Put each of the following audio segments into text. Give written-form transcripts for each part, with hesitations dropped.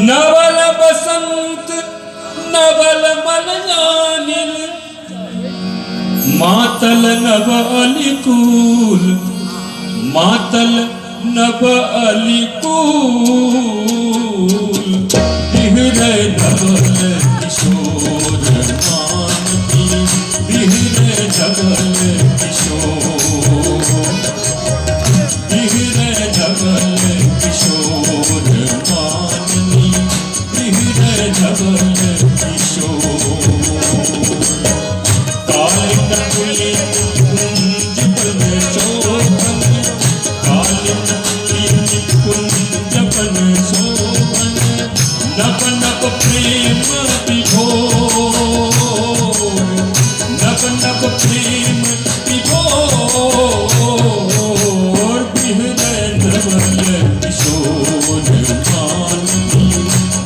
नवल बसंत नवल मलयानिल मातल नभ अलिकूल मातल नभ अलिकूल बिहरे नवल किशोर मानती बिहरे नवल किशोर बिहरे नवल किशोर माननी बिहरे नवल किशोर कालिन पुलिन कुंज बन शोभन कालिन पुलिन कुंज बन शोभन नभ नभ प्रेम विभोर नभ नभ प्रेम विभोर बिहरे नवल किशोर माननी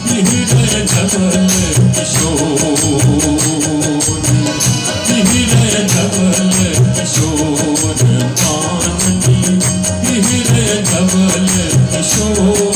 बिहरे नवल किशोर बिहरे नवल किशोर माननी बिहरे नवल किशोर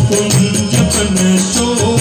कुंज बन शोभन